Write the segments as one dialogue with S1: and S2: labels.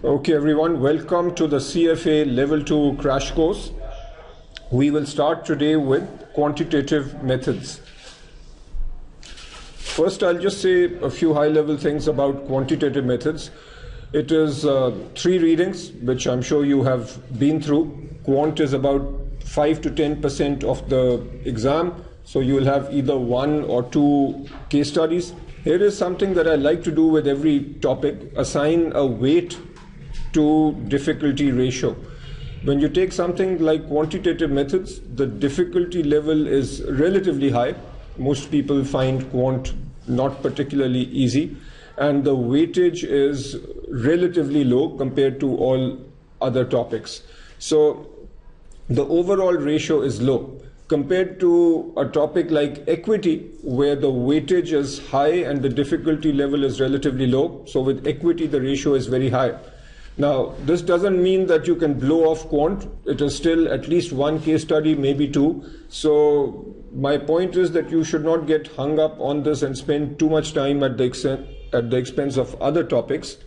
S1: Okay everyone, welcome to the CFA Level 2 crash course. We will start today with quantitative methods. First, I'll just say a few high-level things about quantitative methods. It is 3 readings, which I'm sure you have been through. Quant is about 5 to 10% of the exam, so you will have either 1 or 2 case studies. Here is something that I like to do with every topic: assign a weight to difficulty ratio. When you take something like quantitative methods, the difficulty level is relatively high. Most people find quant not particularly easy, and the weightage is relatively low compared to all other topics. So the overall ratio is low compared to a topic like equity, where the weightage is high and the difficulty level is relatively low. So with equity, the ratio is very high. Now, this doesn't mean that you can blow off quant. It is still at least 1 case study, maybe 2. So my point is that you should not get hung up on this and spend too much time at the expense of other topics,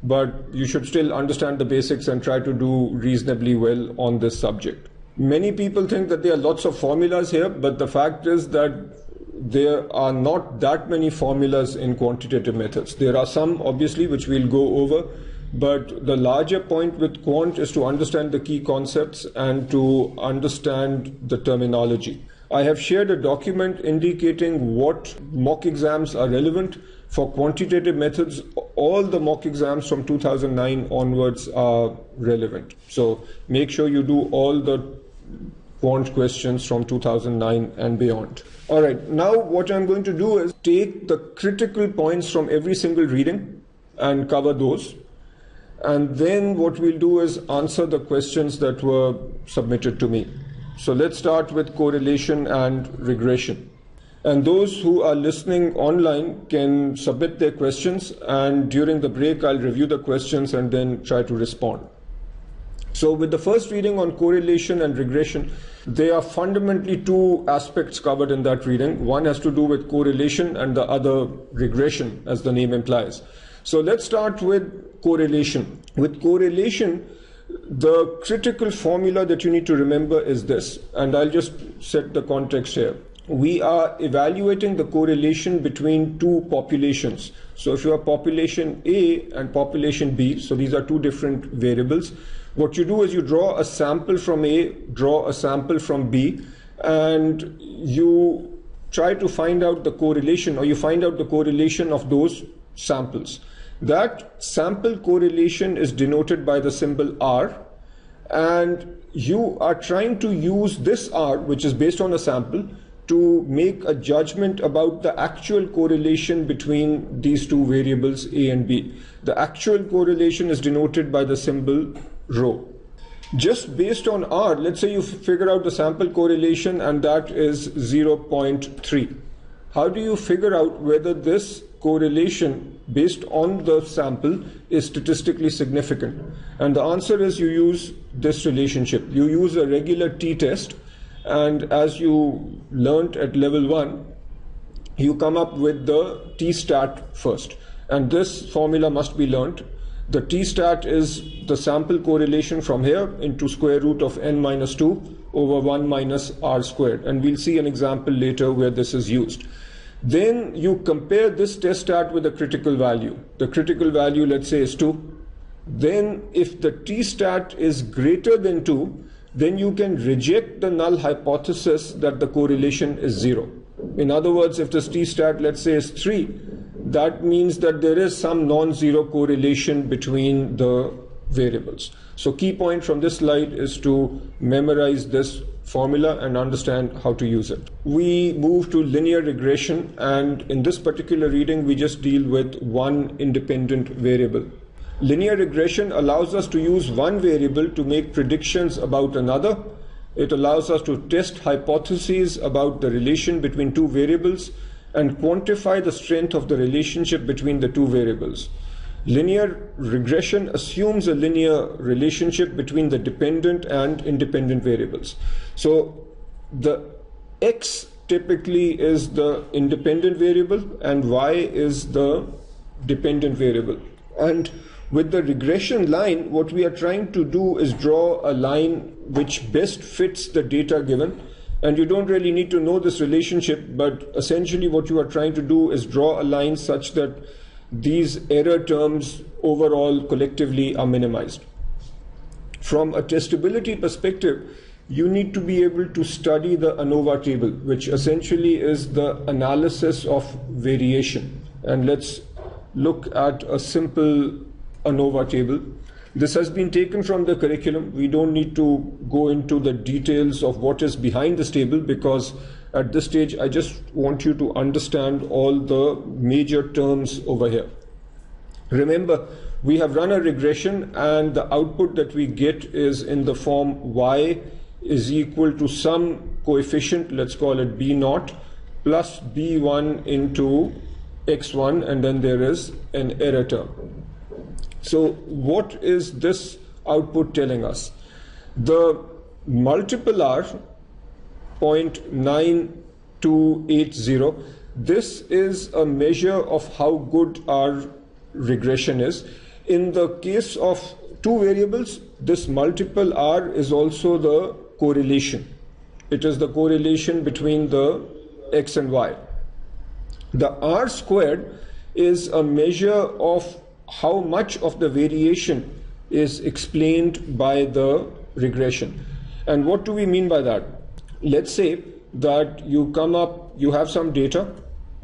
S1: but you should still understand the basics and try to do reasonably well on this subject. Many people think that there are lots of formulas here, but the fact is that there are not that many formulas in quantitative methods. There are some, obviously, which we'll go over. But the larger point with quant is to understand the key concepts and to understand the terminology. I have shared a document indicating what mock exams are relevant for quantitative methods. All the mock exams from 2009 onwards are relevant. So make sure you do all the quant questions from 2009 and beyond. All right, now what I'm going to do is take the critical points from every single reading and cover those. And then what we'll do is answer the questions that were submitted to me. So let's start with correlation and regression. And those who are listening online can submit their questions, and during the break I'll review the questions and then try to respond. So with the first reading on correlation and regression, there are fundamentally 2 aspects covered in that reading. One has to do with correlation and the other regression, as the name implies. So let's start with correlation. With correlation, the critical formula that you need to remember is this, and I'll just set the context here. We are evaluating the correlation between 2 populations. So if you have population A and population B, so these are 2 different variables, what you do is you draw a sample from A, draw a sample from B, and you try to find out the correlation, or you find out the correlation of those samples. That sample correlation is denoted by the symbol R, and you are trying to use this R, which is based on a sample, to make a judgment about the actual correlation between these 2 variables A and B. The actual correlation is denoted by the symbol rho. Just based on R, let's say you figure out the sample correlation and that is 0.3. How do you figure out whether this correlation based on the sample is statistically significant? And the answer is you use this relationship. You use a regular t-test, and as you learnt at level 1, you come up with the t-stat first, and this formula must be learnt. The t-stat is the sample correlation from here into square root of n minus 2 over 1 minus r squared, and we'll see an example later where this is used. Then you compare this test stat with a critical value. The critical value, let's say, is 2. Then if the t-stat is greater than 2, then you can reject the null hypothesis that the correlation is 0. In other words, if this t-stat, let's say, is 3, that means that there is some non-zero correlation between the variables. So key point from this slide is to memorize this formula and understand how to use it. We move to linear regression, and in this particular reading we just deal with 1 independent variable. Linear regression allows us to use 1 variable to make predictions about another. It allows us to test hypotheses about the relation between 2 variables and quantify the strength of the relationship between the 2 variables. Linear regression assumes a linear relationship between the dependent and independent variables. So the x typically is the independent variable and y is the dependent variable. And With the regression line, what we are trying to do is draw a line which best fits the data given. And you don't really need to know this relationship, but essentially what you are trying to do is draw a line such that these error terms overall collectively are minimized. From a testability perspective, you need to be able to study the ANOVA table, which essentially is the analysis of variation. And let's look at a simple ANOVA table. This has been taken from the curriculum. We don't need to go into the details of what is behind this table, because at this stage I just want you to understand all the major terms over here. Remember, we have run a regression and the output that we get is in the form y is equal to some coefficient, let's call it b0, plus b1 into x1, and then there is an error term. So what is this output telling us? The multiple R, 0.9280, this is a measure of how good our regression is. In the case of two variables, this multiple R is also the correlation. It is the correlation between the x and y. The R squared is a measure of how much of the variation is explained by the regression. And what do we mean by that? Let's say that you have some data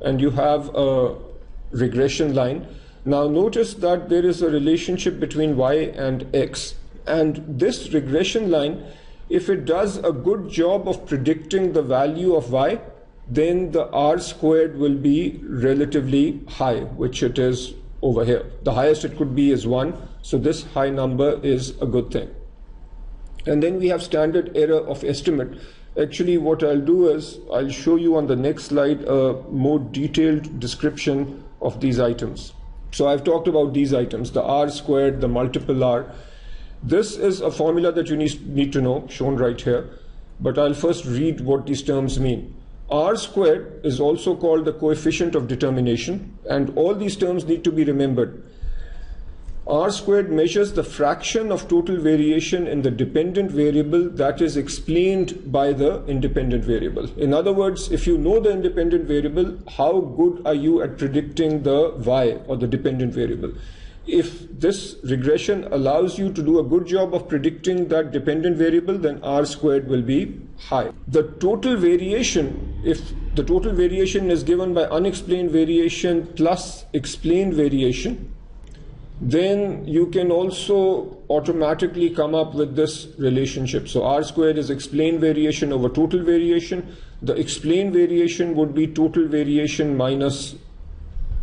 S1: and you have a regression line. Now notice that there is a relationship between y and x. And this regression line, if it does a good job of predicting the value of y, then the R squared will be relatively high, which it is over here. The highest it could be is 1, so this high number is a good thing. And then we have standard error of estimate. Actually, what I'll do is I'll show you on the next slide a more detailed description of these items. So I've talked about these items, the R squared, the multiple R. This is a formula that you need to know, shown right here, but I'll first read what these terms mean. R squared is also called the coefficient of determination, and all these terms need to be remembered. R squared measures the fraction of total variation in the dependent variable that is explained by the independent variable. In other words, if you know the independent variable, how good are you at predicting the y, or the dependent variable? If this regression allows you to do a good job of predicting that dependent variable, then R squared will be high. The total variation, if the total variation is given by unexplained variation plus explained variation, then you can also automatically come up with this relationship. So R squared is explained variation over total variation. The explained variation would be total variation minus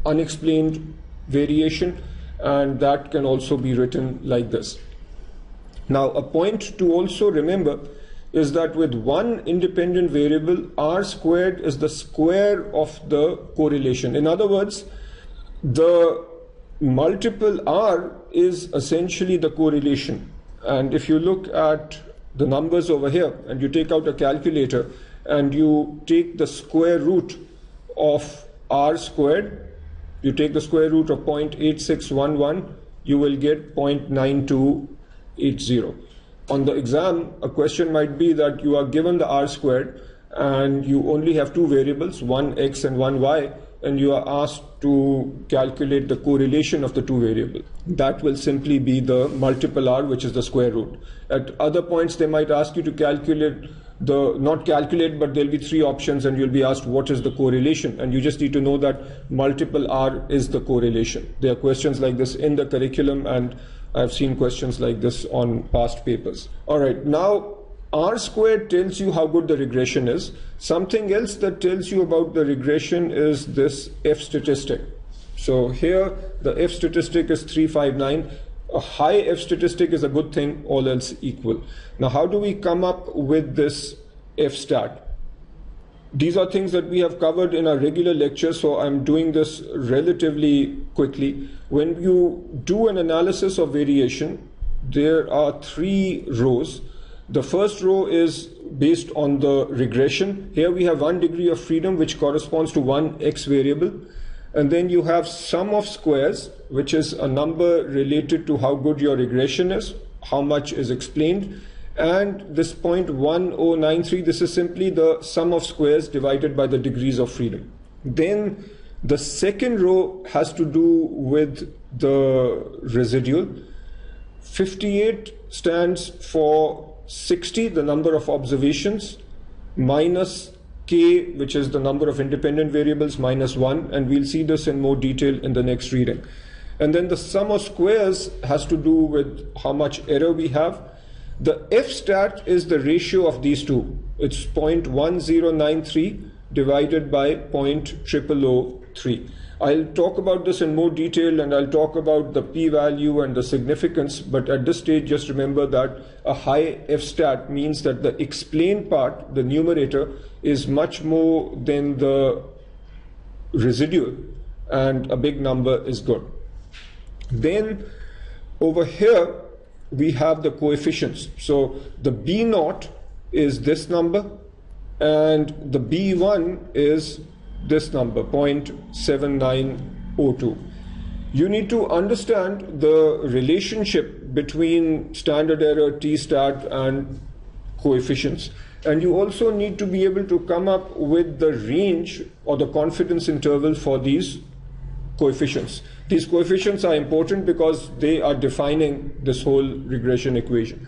S1: unexplained variation, and that can also be written like this. Now, a point to also remember is that with one independent variable, R squared is the square of the correlation. In other words, the multiple R is essentially the correlation. And if you look at the numbers over here and you take out a calculator and you take the square root of R squared, you take the square root of 0.8611, you will get 0.9280. On the exam, a question might be that you are given the R squared and you only have two variables, one x and one y, and you are asked to calculate the correlation of the two variables. That will simply be the multiple R, which is the square root. At other points, they might ask you to calculate not calculate, but there'll be three options and you'll be asked what is the correlation, and you just need to know that multiple R is the correlation. There are questions like this in the curriculum, and I've seen questions like this on past papers. All right, now R squared tells you how good the regression is. Something else that tells you about the regression is this F statistic. So here the F statistic is 359. A high F statistic is a good thing, all else equal. Now, how do we come up with this F stat? These are things that we have covered in our regular lectures, so I'm doing this relatively quickly. When you do an analysis of variation, there are three rows. The first row is based on the regression. Here we have 1 degree of freedom, which corresponds to one x variable. And then you have sum of squares, which is a number related to how good your regression is, how much is explained. And this 0.1093, this is simply the sum of squares divided by the degrees of freedom. Then the second row has to do with the residual. 58 stands for 60, the number of observations, minus k, which is the number of independent variables, minus 1, and we'll see this in more detail in the next reading. And then the sum of squares has to do with how much error we have. The f-stat is the ratio of these two. It's 0.1093 divided by 0.0003. I'll talk about this in more detail, and I'll talk about the p-value and the significance, but at this stage just remember that a high f-stat means that the explained part, the numerator, is much more than the residual, and a big number is good. Then over here we have the coefficients. So the b0 is this number, and the b1 is this number, 0.7902. You need to understand the relationship between standard error, t-stat, and coefficients. And you also need to be able to come up with the range or the confidence interval for these coefficients. These coefficients are important because they are defining this whole regression equation.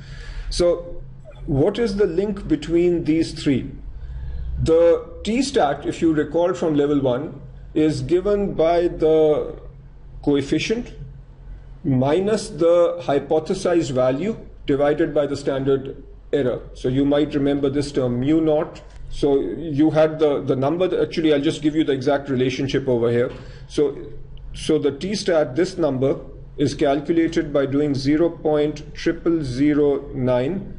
S1: So what is the link between these three? The t-stat, if you recall from level 1, is given by the coefficient minus the hypothesized value divided by the standard error. So you might remember this term, mu naught. So you had the number, actually I'll just give you the exact relationship over here. So the t-stat, this number, is calculated by doing 0.0009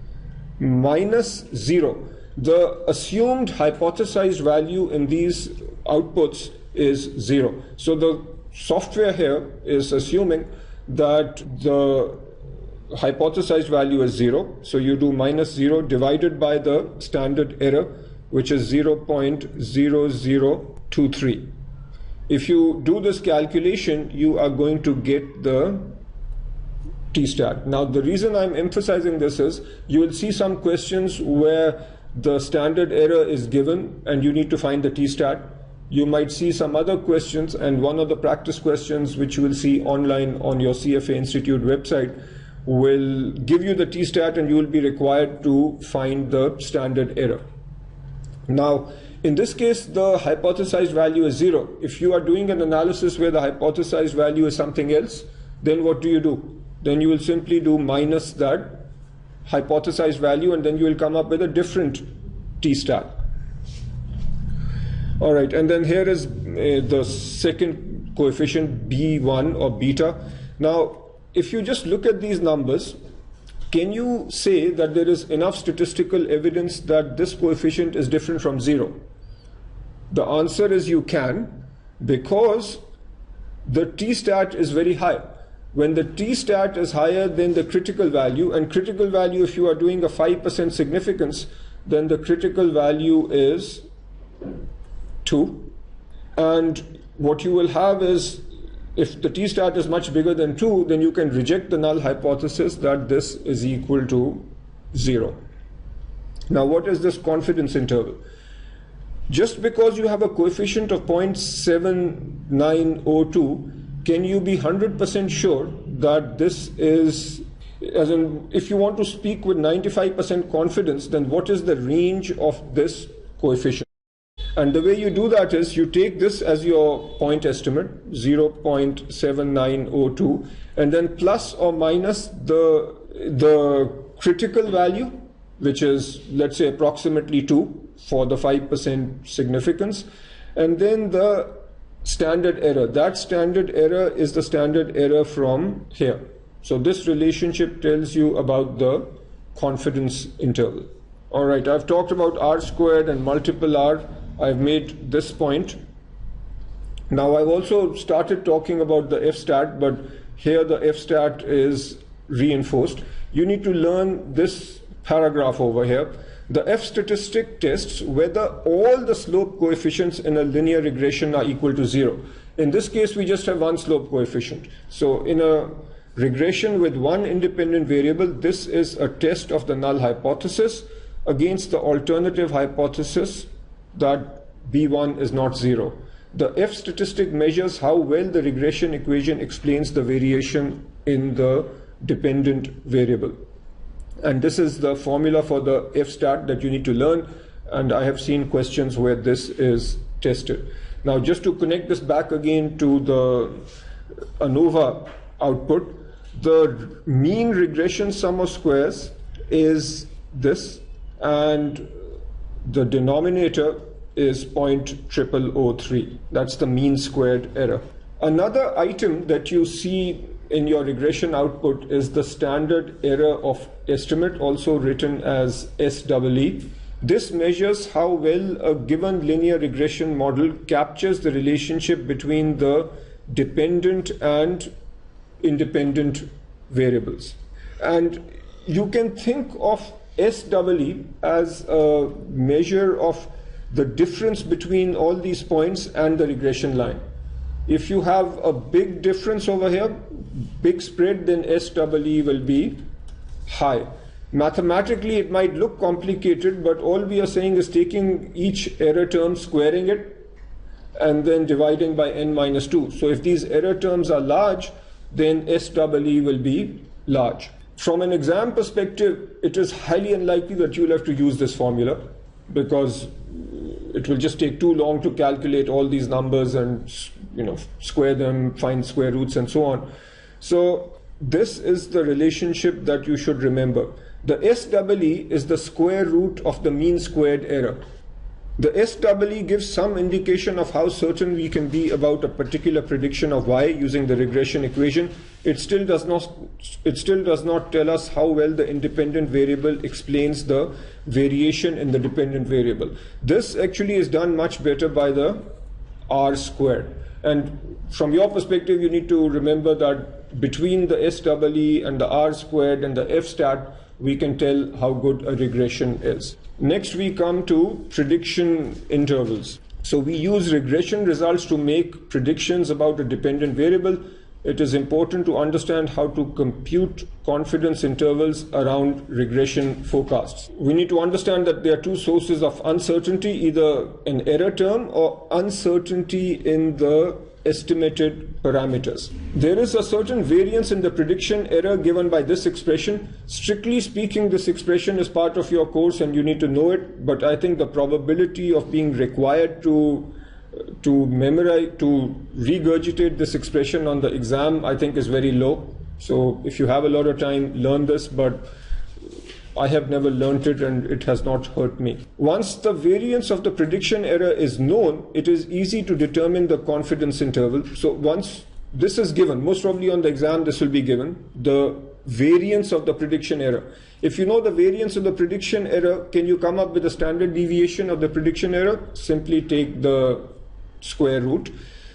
S1: minus 0. The assumed hypothesized value in these outputs is 0. So the software here is assuming that the hypothesized value is 0. So you do minus 0 divided by the standard error, which is 0.0023. If you do this calculation, you are going to get the t-stat. Now, the reason I'm emphasizing this is you will see some questions where the standard error is given and you need to find the t-stat. You might see some other questions, and one of the practice questions which you will see online on your CFA Institute website will give you the t-stat, and you will be required to find the standard error. Now, in this case, the hypothesized value is 0. If you are doing an analysis where the hypothesized value is something else, then what do? Then you will simply do minus that hypothesized value, and then you will come up with a different t-stat. All right, and then here is the second coefficient, b1 or beta. Now, if you just look at these numbers, can you say that there is enough statistical evidence that this coefficient is different from 0? The answer is you can, because the t-stat is very high. When the t-stat is higher than the critical value, and critical value, if you are doing a 5% significance, then the critical value is 2. And what you will have is, if the t-stat is much bigger than 2, then you can reject the null hypothesis that this is equal to 0. Now, what is this confidence interval? Just because you have a coefficient of 0.7902, can you be 100% sure that this is, as in, if you want to speak with 95% confidence, then what is the range of this coefficient? And the way you do that is you take this as your point estimate, 0.7902, and then plus or minus the critical value, which is, let's say, approximately 2 for the 5% significance, and then the standard error. That standard error is the standard error from here. So this relationship tells you about the confidence interval. All right, I've talked about R squared and multiple R. I've made this point. Now I've also started talking about the f-stat, but here the f-stat is reinforced. You need to learn this paragraph over here. The f-statistic tests whether all the slope coefficients in a linear regression are equal to 0. In this case, we just have one slope coefficient. So in a regression with one independent variable, this is a test of the null hypothesis against the alternative hypothesis that B1 is not 0. The F statistic measures how well the regression equation explains the variation in the dependent variable. And this is the formula for the F stat that you need to learn. And I have seen questions where this is tested. Now, just to connect this back again to the ANOVA output, the mean regression sum of squares is this, and the denominator is 0.0003. That's the mean squared error. Another item that you see in your regression output is the standard error of estimate, also written as SEE. This measures how well a given linear regression model captures the relationship between the dependent and independent variables. And you can think of SEE as a measure of the difference between all these points and the regression line. If you have a big difference over here, big spread, then SEE will be high. Mathematically, it might look complicated, but all we are saying is taking each error term, squaring it, and then dividing by n minus 2. So if these error terms are large, then SEE will be large. From an exam perspective, it is highly unlikely that you'll have to use this formula, because it will just take too long to calculate all these numbers and, square them, find square roots, and so on. So this is the relationship that you should remember. The SEE is the square root of the mean squared error. The SEE gives some indication of how certain we can be about a particular prediction of y using the regression equation. It still does not tell us how well the independent variable explains the variation in the dependent variable. This actually is done much better by the R squared. And from your perspective, you need to remember that between the SEE and the R squared and the F stat, we can tell how good a regression is. Next, we come to prediction intervals. So we use regression results to make predictions about a dependent variable. It is important to understand how to compute confidence intervals around regression forecasts. We need to understand that there are two sources of uncertainty, either an error term or uncertainty in the estimated parameters. There is a certain variance in the prediction error given by this expression. Strictly speaking, this expression is part of your course and you need to know it, but I think the probability of being required to memorize, to regurgitate this expression on the exam, I think is very low. So if you have a lot of time, learn this, but I have never learnt it and it has not hurt me. Once the variance of the prediction error is known, it is easy to determine the confidence interval. So once this is given, most probably on the exam this will be given, the variance of the prediction error. If you know the variance of the prediction error, can you come up with a standard deviation of the prediction error? Simply take the square root.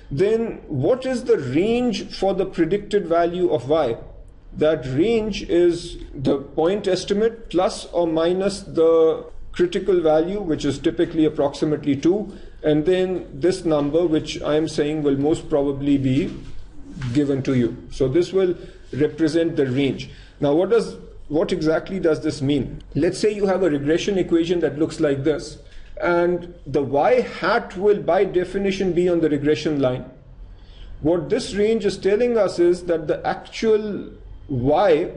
S1: Then what is the range for the predicted value of y? That range is the point estimate plus or minus the critical value, which is typically approximately 2, and then this number, which I am saying will most probably be given to you. So this will represent the range. Now what exactly does this mean? Let's say you have a regression equation that looks like this, and the y hat will by definition be on the regression line. What this range is telling us is that the actual y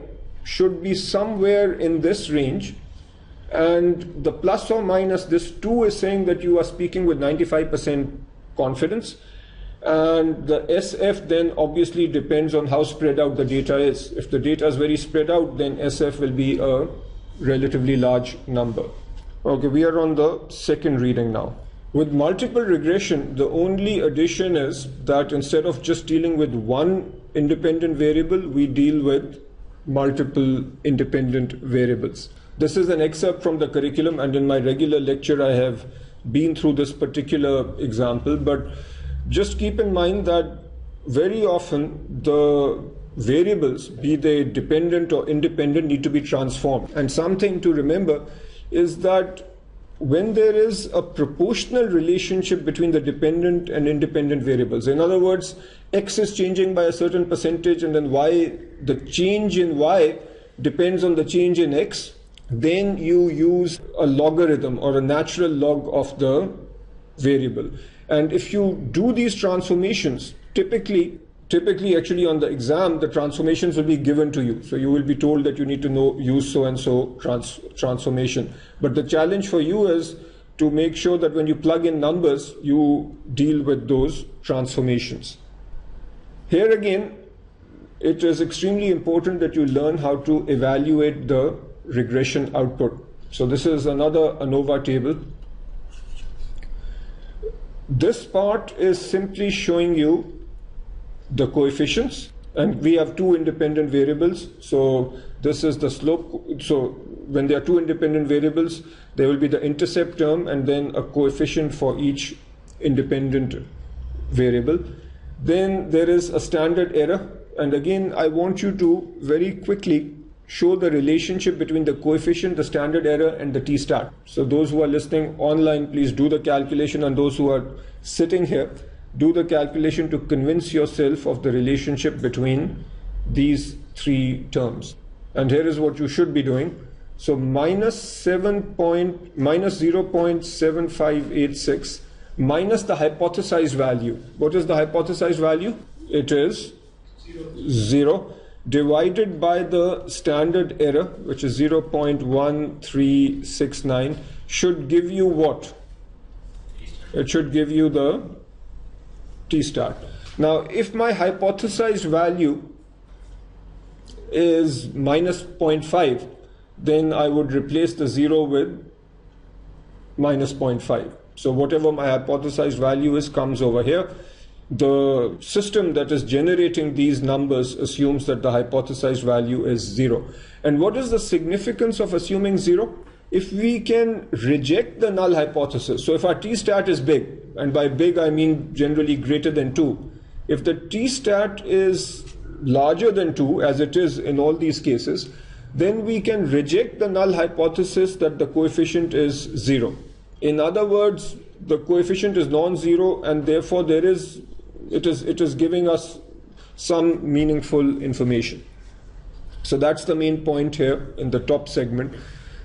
S1: should be somewhere in this range, and the plus or minus this 2 is saying that you are speaking with 95% confidence, and the SF then obviously depends on how spread out the data is. If the data is very spread out, then SF will be a relatively large number. Okay, we are on the second reading now. With multiple regression, the only addition is that instead of just dealing with one independent variable, we deal with multiple independent variables. This is an excerpt from the curriculum, and in my regular lecture I have been through this particular example, but just keep in mind that very often the variables, be they dependent or independent, need to be transformed. And something to remember is that when there is a proportional relationship between the dependent and independent variables. In other words, x is changing by a certain percentage and then y, the change in y depends on the change in x, then you use a logarithm or a natural log of the variable. And if you do these transformations, typically actually on the exam, the transformations will be given to you. So you will be told that you need to use so and so transformation. But the challenge for you is to make sure that when you plug in numbers, you deal with those transformations. Here again, it is extremely important that you learn how to evaluate the regression output. So this is another ANOVA table. This part is simply showing you the coefficients, and we have two independent variables. So this is the slope. So when there are two independent variables, there will be the intercept term and then a coefficient for each independent variable. Then there is a standard error, and again I want you to very quickly show the relationship between the coefficient, the standard error, and the t-stat. So those who are listening online, please do the calculation, and those who are sitting here, do the calculation to convince yourself of the relationship between these three terms. And here is what you should be doing. So minus 0.7586 minus the hypothesized value. What is the hypothesized value? It is 0 divided by the standard error, which is 0.1369, should give you what? It should give you the t-stat. Now, if my hypothesized value is minus 0.5, then I would replace the 0 with minus 0.5. So whatever my hypothesized value is comes over here. The system that is generating these numbers assumes that the hypothesized value is 0. And what is the significance of assuming 0? If we can reject the null hypothesis, so if our t-stat is big, and by big I mean generally greater than 2, if the t-stat is larger than 2, as it is in all these cases, then we can reject the null hypothesis that the coefficient is 0. In other words, the coefficient is non-zero, and therefore it is giving us some meaningful information. So that's the main point here in the top segment.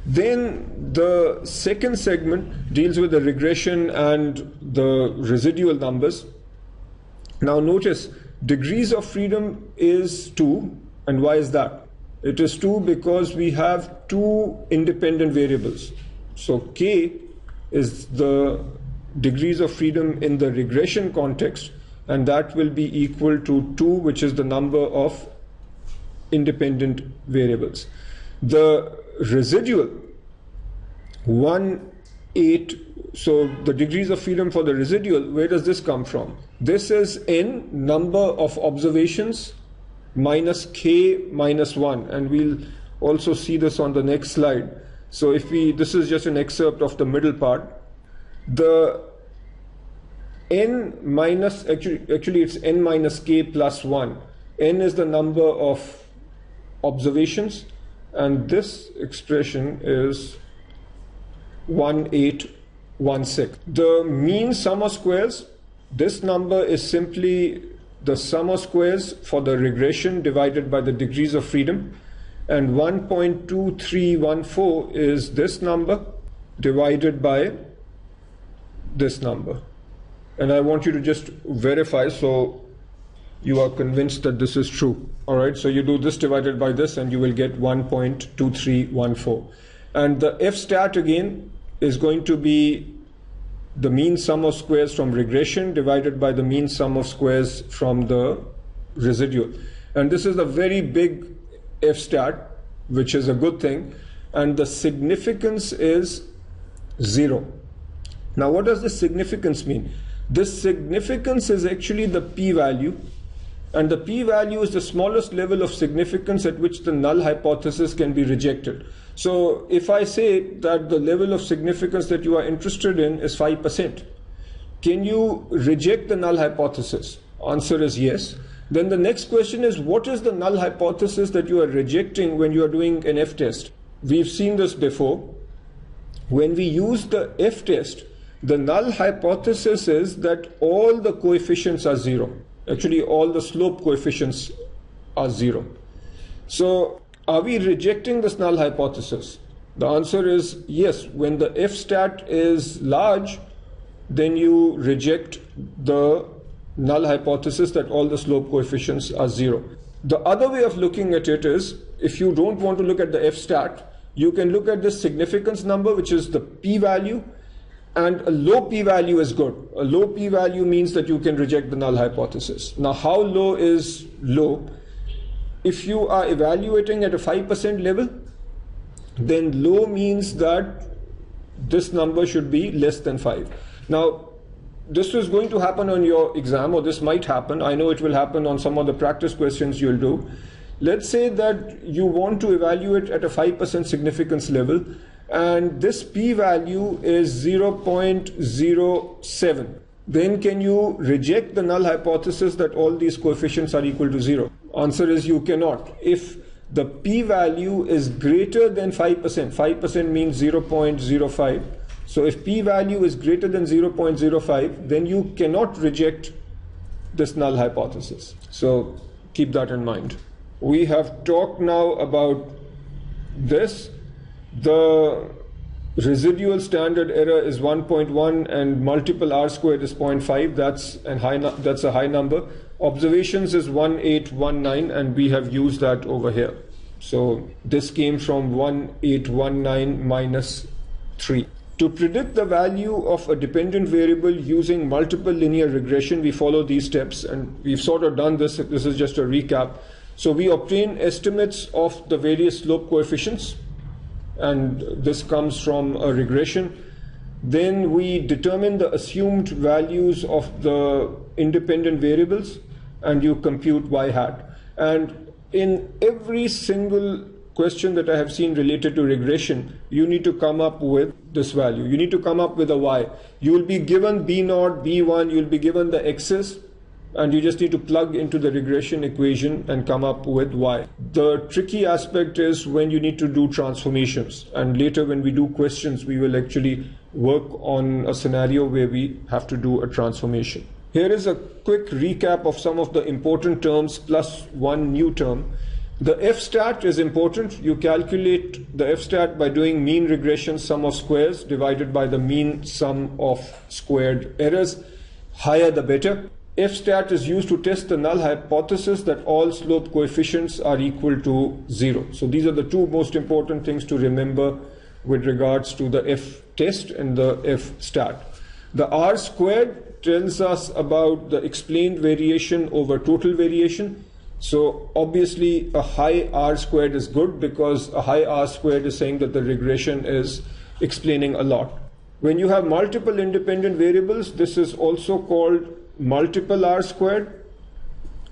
S1: Then the second segment deals with the regression and the residual numbers. Now notice, degrees of freedom is 2, and why is that? It is 2 because we have two independent variables. So K is the degrees of freedom in the regression context, and that will be equal to 2, which is the number of independent variables. The residual 1, 8, so the degrees of freedom for the residual, where does this come from? This is n, number of observations, minus k minus 1, and we'll also see this on the next slide. So if this is just an excerpt of the middle part. The n minus, actually it's n minus k plus 1. N is the number of observations, and this expression is 1816. The mean sum of squares, this number is simply the sum of squares for the regression divided by the degrees of freedom, and 1.2314 is this number divided by this number. And I want you to just verify so you are convinced that this is true. All right, so you do this divided by this and you will get 1.2314. And the F stat again is going to be the mean sum of squares from regression divided by the mean sum of squares from the residual. And this is a very big F stat, which is a good thing. And the significance is 0. Now, what does the significance mean? This significance is actually the p-value, and the p-value is the smallest level of significance at which the null hypothesis can be rejected. So if I say that the level of significance that you are interested in is 5%, can you reject the null hypothesis? Answer is yes. Then the next question is, what is the null hypothesis that you are rejecting when you are doing an F-test? We've seen this before. when we use the F test, the null hypothesis is that all the coefficients are 0. Actually, all the slope coefficients are 0. So, are we rejecting this null hypothesis? The answer is yes. When the F stat is large, then you reject the null hypothesis that all the slope coefficients are 0. The other way of looking at it is, if you don't want to look at the F stat, you can look at this significance number, which is the p-value, and a low p-value is good. A low p-value means that you can reject the null hypothesis. Now, how low is low? If you are evaluating at a 5% level, then low means that this number should be less than 5. Now, this is going to happen on your exam, or this might happen. I know it will happen on some of the practice questions you'll do. Let's say that you want to evaluate at a 5% significance level, and this p-value is 0.07. Then can you reject the null hypothesis that all these coefficients are equal to 0? Answer is you cannot. If the p-value is greater than 5%, 5% means 0.05. So if p-value is greater than 0.05, then you cannot reject this null hypothesis. So keep that in mind. We have talked now about this. The residual standard error is 1.1 and multiple R squared is 0.5. That's a high number. Observations is 1819, and we have used that over here. So this came from 1819 minus 3. To predict the value of a dependent variable using multiple linear regression, we follow these steps, and we've sort of done this. This is just a recap. So we obtain estimates of the various slope coefficients, and this comes from a regression. Then we determine the assumed values of the independent variables, and you compute y hat. And in every single question that I have seen related to regression, you need to come up with this value. You need to come up with a y. You will be given b0, b1, you'll be given the x's, and you just need to plug into the regression equation and come up with y. The tricky aspect is when you need to do transformations, and later when we do questions, we will actually work on a scenario where we have to do a transformation. Here is a quick recap of some of the important terms plus one new term. The F-stat is important. You calculate the F-stat by doing mean regression sum of squares divided by the mean sum of squared errors. Higher the better. F-stat is used to test the null hypothesis that all slope coefficients are equal to 0. So these are the two most important things to remember with regards to the F-test and the F-stat. The R squared tells us about the explained variation over total variation. So obviously a high R squared is good, because a high R squared is saying that the regression is explaining a lot. When you have multiple independent variables, this is also called multiple R squared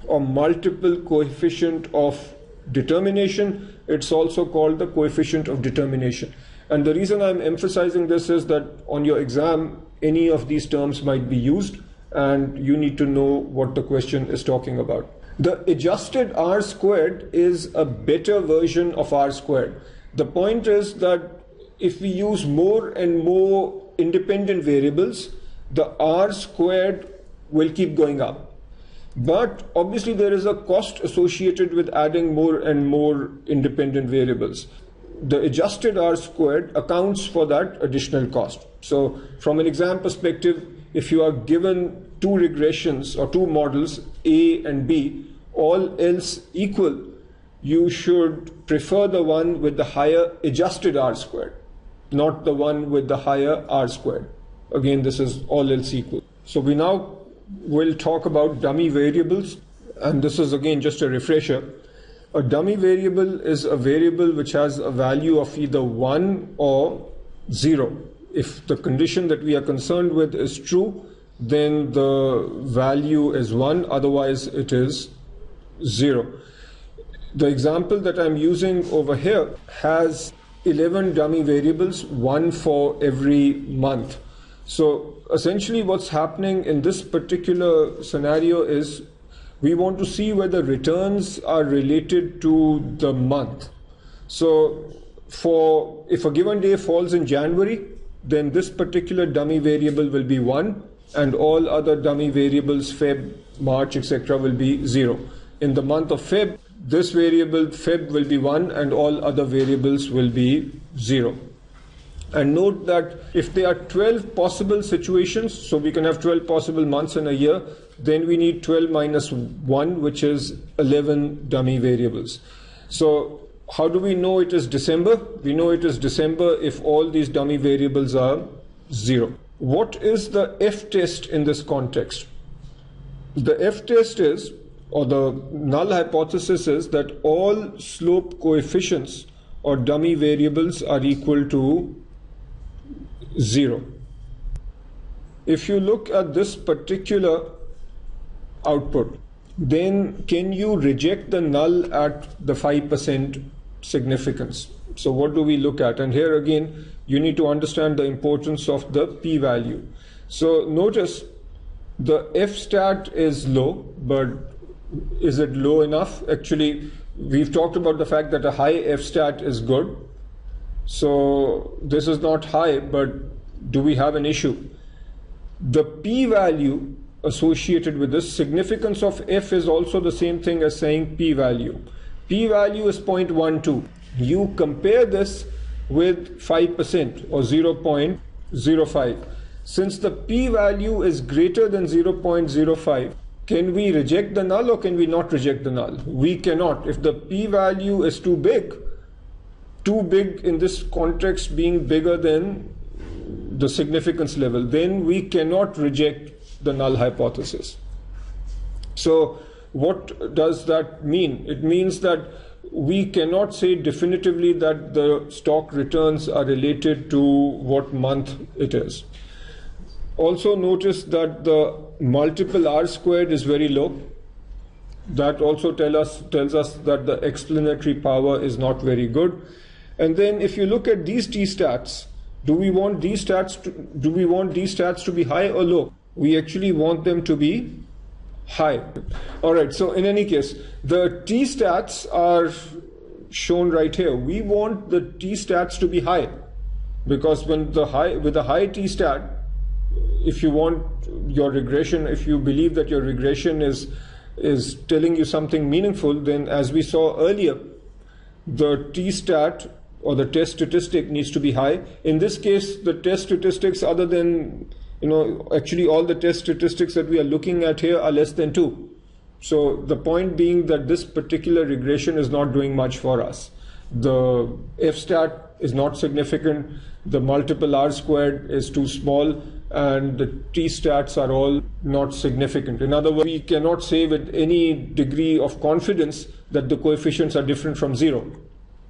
S1: or multiple coefficient of determination. It's also called the coefficient of determination. And the reason I'm emphasizing this is that on your exam, any of these terms might be used, and you need to know what the question is talking about. The adjusted R squared is a better version of R squared. The point is that if we use more and more independent variables, the R squared will keep going up. But obviously there is a cost associated with adding more and more independent variables. The adjusted R squared accounts for that additional cost. So from an exam perspective, if you are given two regressions or two models, A and B, all else equal, you should prefer the one with the higher adjusted R squared, not the one with the higher R squared. Again, this is all else equal. So we now will talk about dummy variables, and this is again just a refresher. A dummy variable is a variable which has a value of either 1 or 0. If the condition that we are concerned with is true, then the value is 1, otherwise it is 0. The example that I'm using over here has 11 dummy variables, one for every month. So essentially what's happening in this particular scenario is we want to see whether returns are related to the month. So if a given day falls in January, then this particular dummy variable will be 1, and all other dummy variables, Feb, March, etc., will be 0. In the month of Feb, this variable Feb will be 1 and all other variables will be 0. And note that if there are 12 possible situations, so we can have 12 possible months in a year, then we need 12 minus 1, which is 11 dummy variables. So how do we know it is December? We know it is December if all these dummy variables are 0. What is the F-test in this context? The F-test is, or the null hypothesis is, that all slope coefficients or dummy variables are equal to 0. If you look at this particular output, then can you reject the null at the 5% significance? So what do we look at? And here again, you need to understand the importance of the p-value. So notice the f-stat is low, but is it low enough? Actually, we've talked about the fact that a high f-stat is good. So this is not high, but do we have an issue? The p-value associated with this, significance of f is also the same thing as saying p-value. P-value is 0.12. You compare this with 5% or 0.05. Since the p-value is greater than 0.05, can we reject the null or can we not reject the null? We cannot. If the p-value is too big in this context, being bigger than the significance level, then we cannot reject the null hypothesis. So what does that mean? It means that we cannot say definitively that the stock returns are related to what month it is. Also notice that the multiple R squared is very low. That also tells us that the explanatory power is not very good. And then if you look at these t-stats, do we want these stats to be high or low? We actually want them to be high. All right, so in any case, the t-stats are shown right here. We want the t-stats to be high, because with a high t-stat, if you want your regression, if you believe that your regression is telling you something meaningful, then as we saw earlier, the t-stat or the test statistic needs to be high. In this case, the test statistics, other than, actually all the test statistics that we are looking at here are less than 2. So the point being that this particular regression is not doing much for us. The f-stat is not significant, the multiple R squared is too small, and the t-stats are all not significant. In other words, we cannot say with any degree of confidence that the coefficients are different from 0.